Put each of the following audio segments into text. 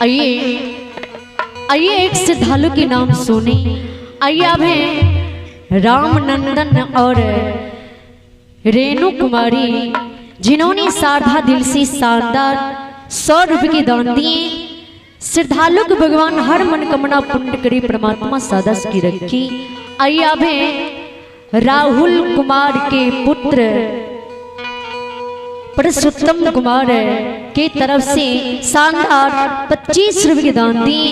आइए आइए एक श्रद्धालु के नाम सुने। आइए अब हैं रामनंदन और रेणु कुमारी, जिन्होंने साधा दिल से शानदार 100 रुपये की दान दिए। श्रद्धालु को भगवान हर मनोकामना पूर्ण करे, परमात्मा सादस की रखी। आइए अब हैं राहुल कुमार के पुत्र पुरुषोत्तम कुमार के तरफ से शानदार 25 रुपये के दान दिए।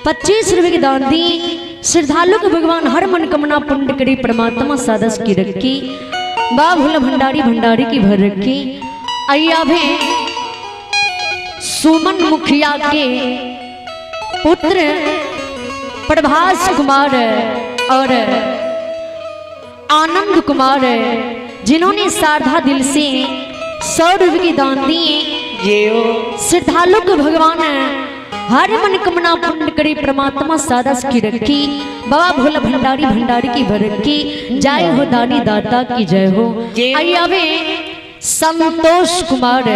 ₹25 के दान दी। श्रद्धालु को भगवान हर मनोकामना पूर्ण करे, परमात्मा सादस की रखी। बा भोला भंडारी भंडारी की भर रखी। आइए अब सुमन मुखिया के पुत्र प्रभास कुमार और आनंद कुमार, जिन्होंने साधा दिल से 100 रुपये की दान दिए। श्रद्धालु को भगवान हर मनोकामना पूर्ण करे, परमात्मा सादस की रखी। बाबा भोला भंडारी भंडारी की भर रखी। जय हो दानी दाता की जय हो। आइए आवे संतोष कुमार,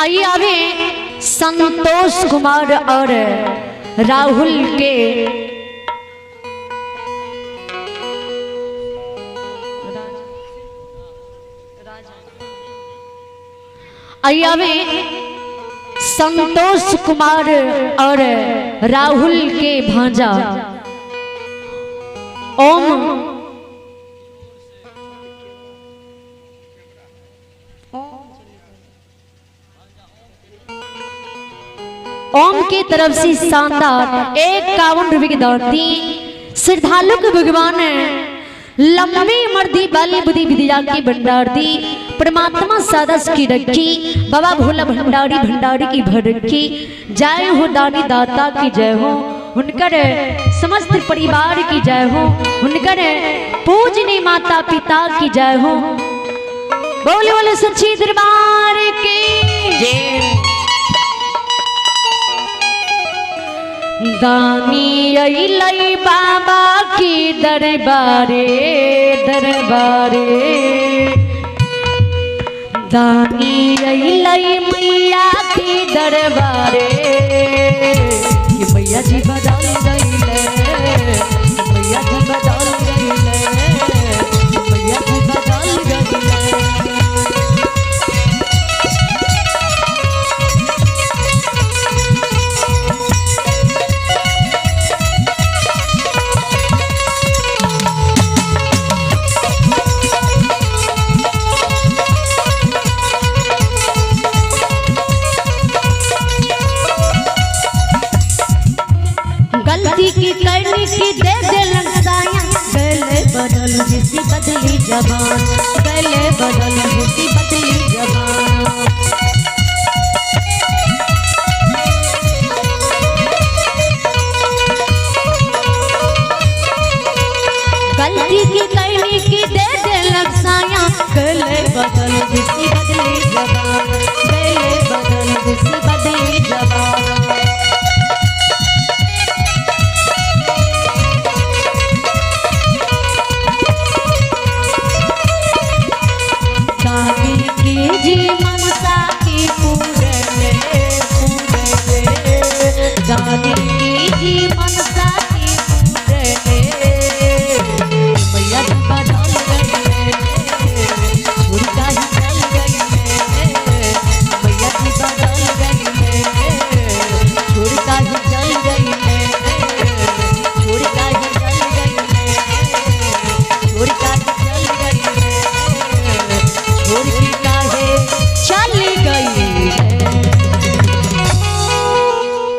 आइए आवे संतोष कुमार और राहुल के आइए आवे संतोष कुमार और राहुल के भांजा ओम के तरफ से शानदार 51 रुपये की दान दी। श्रद्धालु को भगवान लंबी मर्दी बाली बुद्धि विद्या की भंडार दी, परमात्मा सादस की रखी। बाबा भोला भंडारी भंडारी की भर रखी। जय हो दानी दाता की जय हो। उनकर समस्त परिवार की जय हो। उनकर पूजनी माता पिता की जय हो। बोले बोले सच्ची दरबार की जय। दानी अइलै बाबा की दरबारे दरबारे, दानी अइलै मैया की दरबारे। कि मैया जी बदल गइले, मैया जी बदल गइले, मैया जी बदल गइले। गलती की करनी की दे दिलन साया, गले बदल जिसी बदली जबान, गले बदल जिसी बदली जबान। गलती की करनी की दे दिलन साया, गले बदल जिसी बदली जबान, गले बदल जिसी बदली जबान। जी मनसा की पूरे दानी की जी मनसा की पूरे। मैया जी बदल गई, छुड़का ही चल गई। मैया जी बदल गई, छुड़का ही चल गई, छुड़का ही चल गई, छुड़का ही चल गई, छोड़ के चली गई।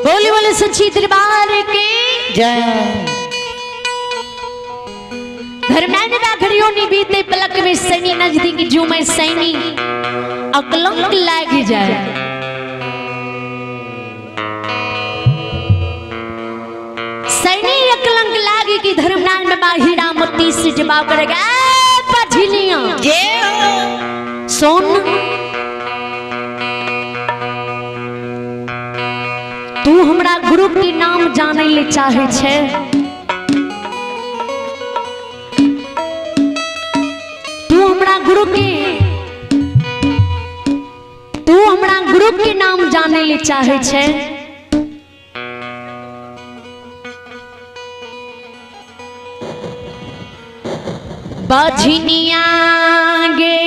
बोले बोले सच्ची दरबार की जय। धर्मेंद्र राखड़ियों ने बीते पलक में सैनी नजदीक जो मैं सैनी अकलंक लाग जाए। सैनी अकलंक लागे कि धर्मनाथ में बाहिरा मती से जवाब करेगा पझिलियां सोन। तू हमरा गुरु के नाम जाने ले चाहे छे, तू गुरु के तू हमरा गुरु के नाम जाने ले चाहे छे। बझनिया गे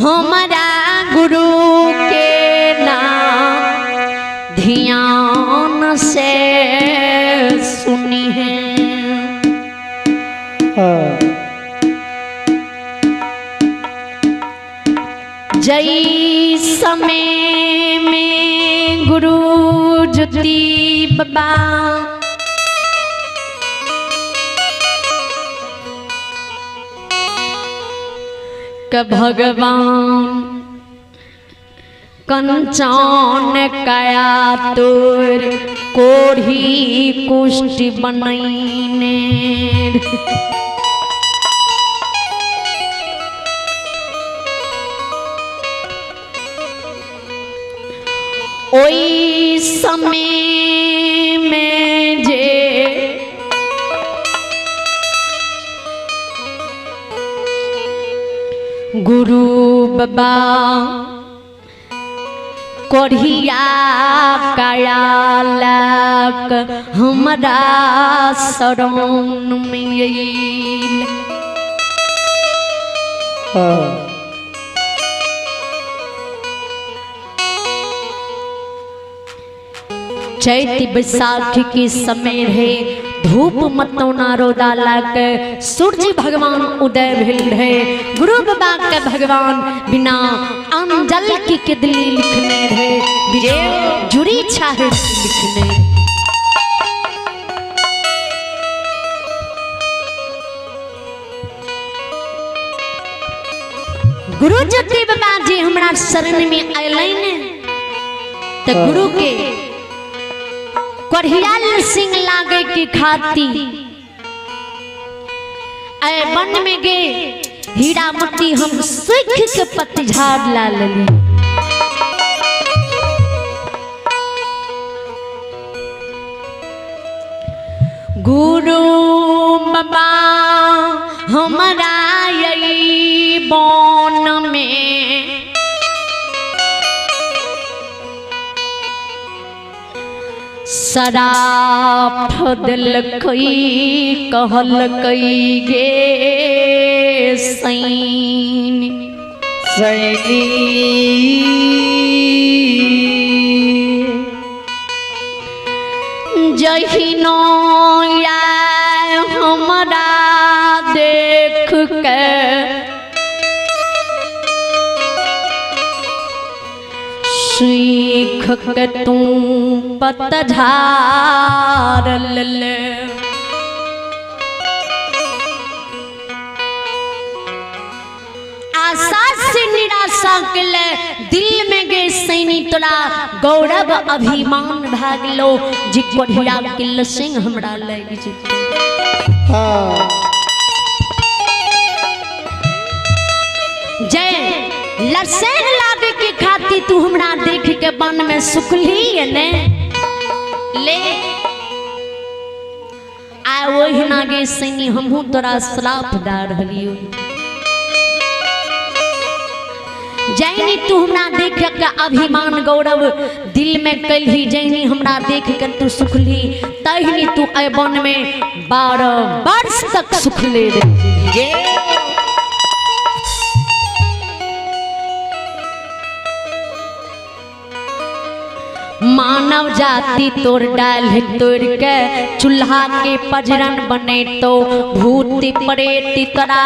हमारा गुरु के नाम ध्यान से सुनी है। जय समय में गुरु ज्योति बाबा क भगवान कंचन काया तोर कोढ़ी कुष्ठ बनैने। ओई समय में जे गुरु बाबा कोढ़िया कायालक हमरा शरण में आइल। चैती बैसाखी के समय रहे, धूप मतौना रोदा लाग सूर्य भगवान उदय भेल रहे। गुरु बाबा के भगवान बिना अंजल की किदली लिखने रहे, जुड़ी छाहे लिखने। गुरु ज्योति बाबा जी हमरा शरण में अयलैन तो गुरु के कोढ़ियाल सिंह लागे की खाती अय वन में गे हीरा मोती हम सुख के पतझाड़ ला लेली। गुरु बाबा हमारा यही बन में शराफ दिलकई कहलकई गे सैन सैनी जहिनो हमरा देख के सीख के तू पतझार ले। आशा से निराशा के ले दिल में गे सैनी तोरा गौरव अभिमान भागलो जी कोढ़िया किल सिंह हमरा लग जेते। जय लसेन लागे के खाती तू हमरा देख के बन में सुखली ने ले आ वही नागे सैनी हमहू तोरा श्राप दा रहलियो। जैनी तू हमरा देख के अभिमान गौरव दिल में कलही, जैनी हमरा देख के तू सुखली तहिनी तू अय बन में 12 वर्ष तक सुखले रही। मानव जाति तोर डाल तोड़ के चूल्हा के पजरन बने तो भूत प्रेत तोरा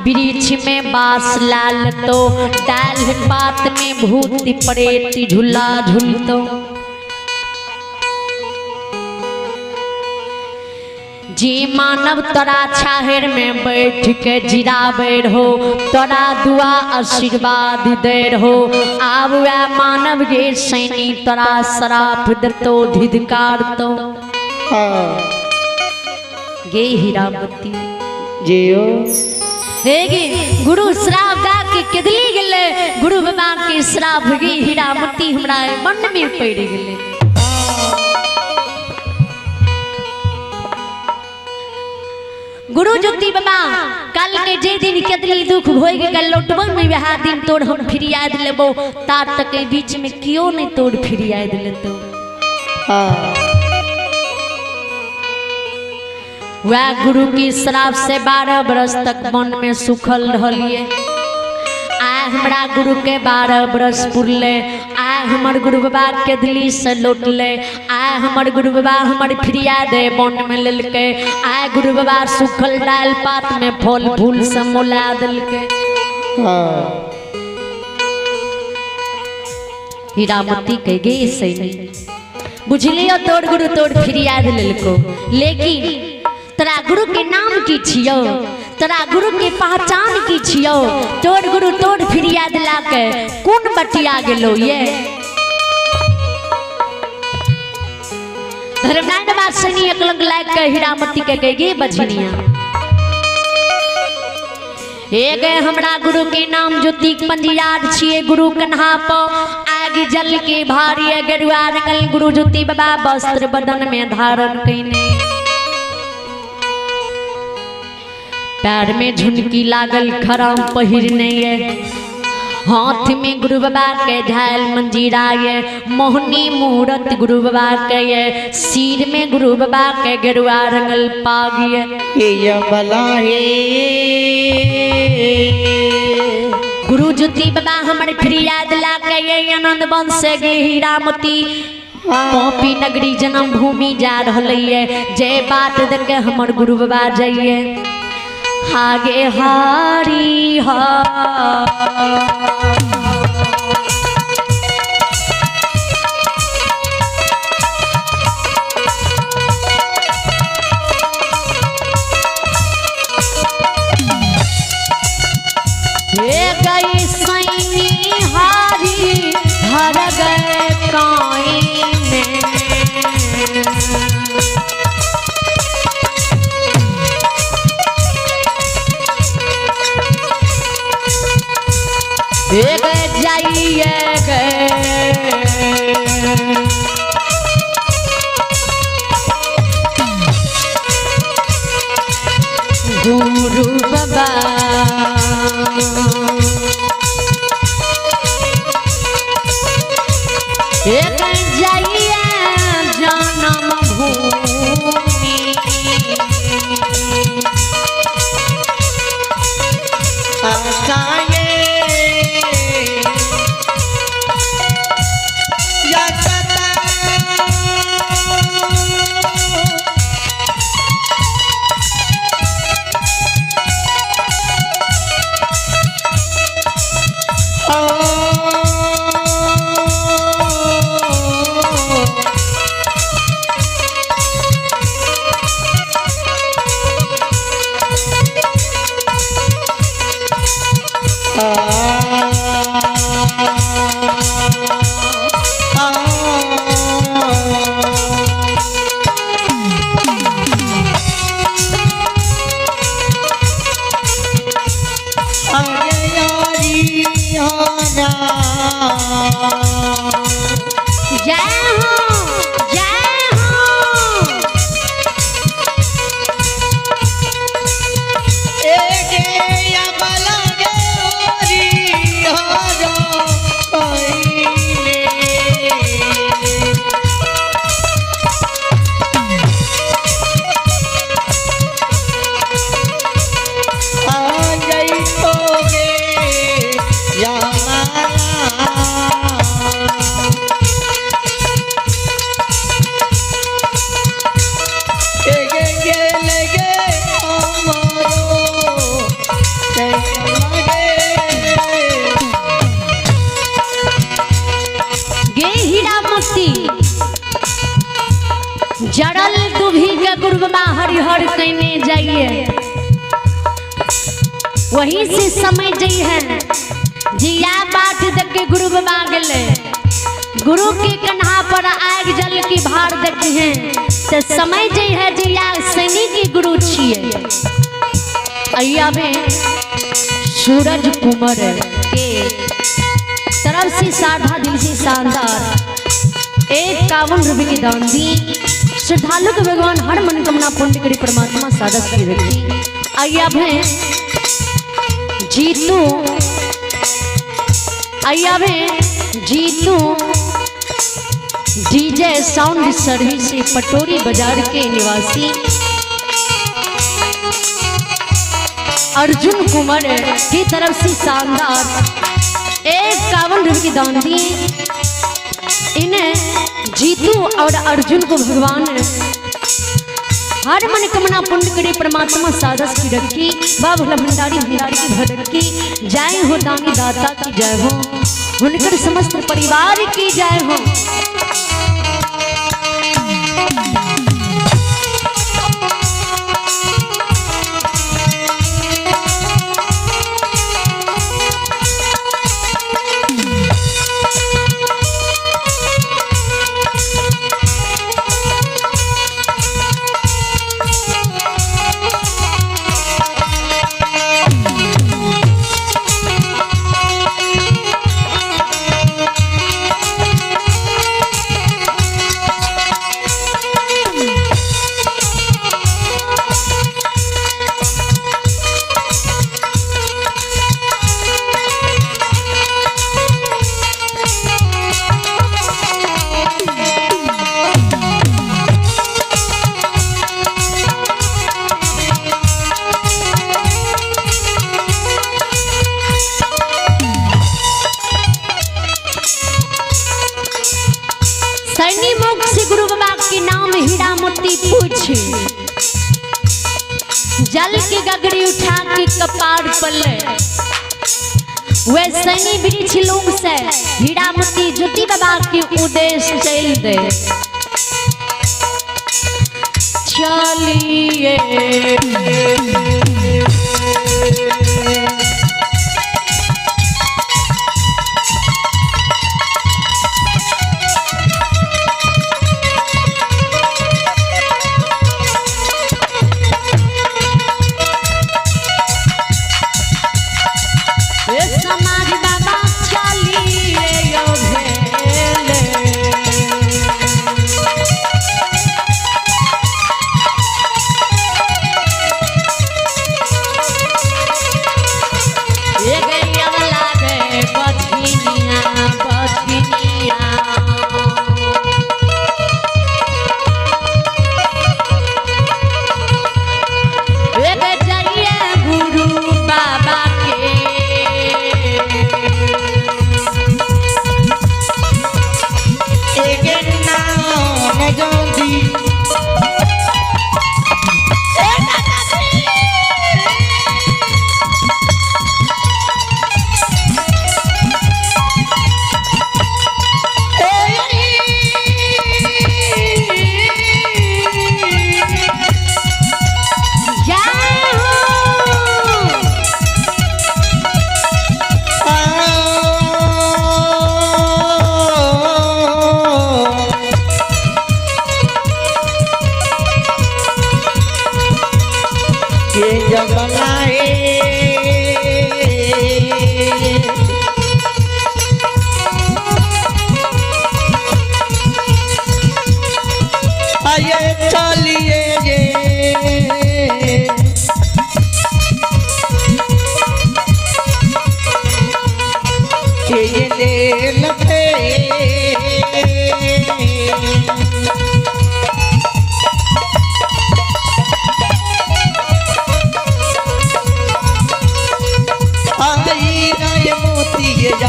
वृक्ष में बास लाल तो डाल पात में भूत प्रेत झूला झूलतो। जी मानव तोरा छाहर में बैठ के जिराबे रहो, तोरा दुआ आशीर्वाद दे रहो। आब वह मानव गे सैनी तोरा श्राप दतो धिदकार तो गे हीरावती जियो हे गे गुरु श्राप दा के केदली गेले। गुरु बाबा के श्राप गे हीरावती हमरा मन में पड़ गेले। गुरु ज्योति बाबा कल के जे दिन कदली दुख भोग के लौटबो नहीं वह दिन तोड़ हम फिरिया लेबो तात तक के बीच में क्यों नहीं तोड़ फिरिया लेतो। हाँ वह गुरु की श्राप से 12 बरस तक मन में सुखल रहलिए। आय हमरा गुरु के 12 बरस पुरले। आय हमर गुरु बाबा के दिल्ली से लौटले। आय हमर गुरु बाबा हमर फिरिया दे बन में लेलके। आय गुरु बाबा सुखल डाल पात में फल फूल से मोला दिलके। हीरामती कह गई सही बुझलियो तोड़ गुरु तोड़ फिरिया दिलको। लेकिन तोरा गुरु के नाम की छियो, तोरा गुरु के पहचान की छियो। तोड़ गुरु तोड़ फिरिया दिला के कौन बटिया गेलो ये। धर्मनारायण वासनी एकलंग लाग के हीरामती के कहे बझनिया हे गए हमरा गुरु के नाम ज्योति पंजियाद छिए। गुरु कन्हा पर आग जल के भारी गेरुआ रंगल गुरु ज्योति बाबा वस्त्र बदन में धारण कइने। पैर में झुनकी लागल खराम पहिरने ये। हाथ में गुरु बाबा के झाल मंजीरा ये। मोहनी मूरत गुरु बाबा के ये। सिर में गुरु बाबा के गेरुआ रंगल पाग ये। गुरु ज्योति बाबा हमारे फिरिया दिला के ये। आनंद बंश से गे हीरामती पोपी नगरी जन्म भूमि जा रही। जय बात देके हमर गुरु बाबा जाइए आगे हारी हा। ये गई सैनी हारी हर गए काई में। एक जाइए गुरु बाबा एक जाइए जन्म भूमि। जड़ल दुभी के गुरु बाबा हरिहर कहने जाइए। वही से समय जई है जिया बात देख के गुरु बाबा गले। गुरु के कन्हा पर आग जल की भार देखी है तो समय जई है जिया सैनिक की गुरु छिए। अय्या में सूरज कुमार के तरफ से साधा दिल से शानदार 51 रुपये की दान दी। श्रद्धालु के भगवान हर मनोकामना पूर्ण करी परमात्मा सादस की रखी। आइए अब हैं जीतू, आइए अब हैं Jeetu DJ sound service Patori बाजार के निवासी अर्जुन कुमार की तरफ से शानदार 51 रुपये की दान दिए। इन्हें जीतू और अर्जुन को भगवान हर मनोकामना पूर्ण करे परमात्मा सादस की रखी। बाबा भंडारी भंडारी की भड़की जय हो, दानी दाता की जय हो, उनकर समस्त परिवार की जय हो। गुरु बाबा के नाम हीरा मोती पूछे, जल की गगड़ी उठा के कपार पर ले, वैसे ही वृक्ष लोग से हीरा मोती ज्योति बाबा के उद्देश्य चल दे। चलिए आई मोती जा